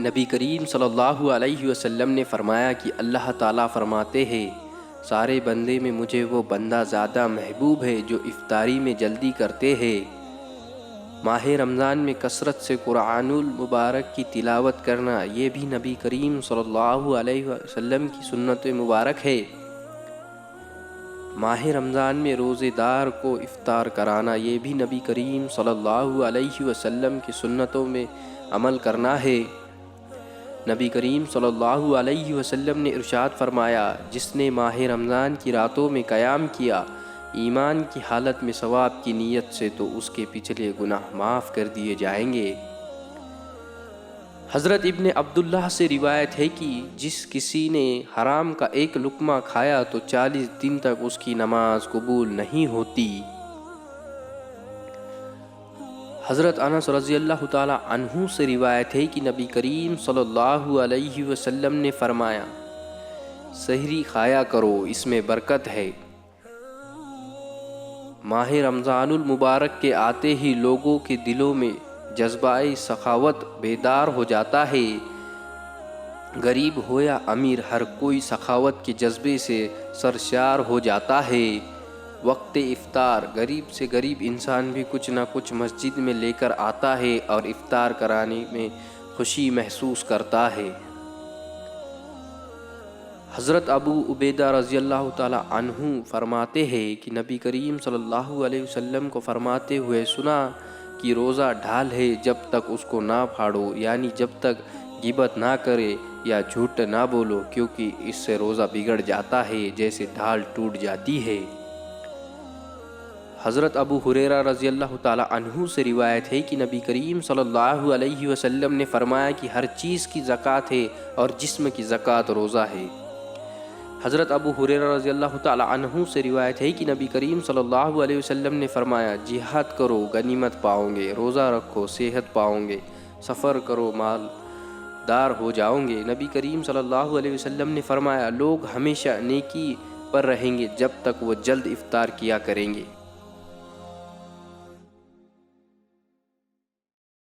نبی کریم صلی اللہ علیہ وسلم نے فرمایا کہ اللہ تعالیٰ فرماتے ہیں سارے بندے میں مجھے وہ بندہ زیادہ محبوب ہے جو افطاری میں جلدی کرتے ہیں۔ ماہ رمضان میں کثرت سے قرآن المبارک کی تلاوت کرنا یہ بھی نبی کریم صلی اللہ علیہ وسلم کی سنت مبارک ہے۔ ماہ رمضان میں روزے دار کو افطار کرانا یہ بھی نبی کریم صلی اللہ علیہ وسلم کی سنتوں میں عمل کرنا ہے۔ نبی کریم صلی اللہ علیہ وسلم نے ارشاد فرمایا جس نے ماہ رمضان کی راتوں میں قیام کیا ایمان کی حالت میں ثواب کی نیت سے تو اس کے پچھلے گناہ معاف کر دیے جائیں گے۔ حضرت ابن عبداللہ سے روایت ہے کہ جس کسی نے حرام کا ایک لقمہ کھایا تو 40 دن تک اس کی نماز قبول نہیں ہوتی۔ حضرت انس رضی اللہ تعالی عنہ سے روایت ہے کہ نبی کریم صلی اللہ علیہ وسلم نے فرمایا سحری کھایا کرو اس میں برکت ہے۔ ماہ رمضان المبارک کے آتے ہی لوگوں کے دلوں میں جذبہ سخاوت بیدار ہو جاتا ہے۔ غریب ہو یا امیر ہر کوئی سخاوت کے جذبے سے سرشار ہو جاتا ہے۔ وقت افطار غریب سے غریب انسان بھی کچھ نہ کچھ مسجد میں لے کر آتا ہے اور افطار کرانے میں خوشی محسوس کرتا ہے۔ حضرت ابو عبیدہ رضی اللہ تعالی عنہ فرماتے ہیں کہ نبی کریم صلی اللہ علیہ وسلم کو فرماتے ہوئے سنا کہ روزہ ڈھال ہے جب تک اس کو نہ پھاڑو، یعنی جب تک غیبت نہ کرے یا جھوٹ نہ بولو، کیونکہ اس سے روزہ بگڑ جاتا ہے جیسے ڈھال ٹوٹ جاتی ہے۔ حضرت ابو ہریرہ رضی اللہ تعالی عنہ سے روایت ہے کہ نبی کریم صلی اللہ علیہ وسلم نے فرمایا کہ ہر چیز کی زکوٰۃ ہے اور جسم کی زکوٰۃ روزہ ہے۔ حضرت ابو ہریرہ رضی اللہ تعالی عنہ سے روایت ہے کہ نبی کریم صلی اللہ علیہ وسلم نے فرمایا جہاد کرو غنیمت پاؤ گے، روزہ رکھو صحت پاؤ گے، سفر کرو مال دار ہو جاؤ گے۔ نبی کریم صلی اللہ علیہ وسلم نے فرمایا لوگ ہمیشہ نیکی پر رہیں گے جب تک وہ جلد افطار کیا کریں گے۔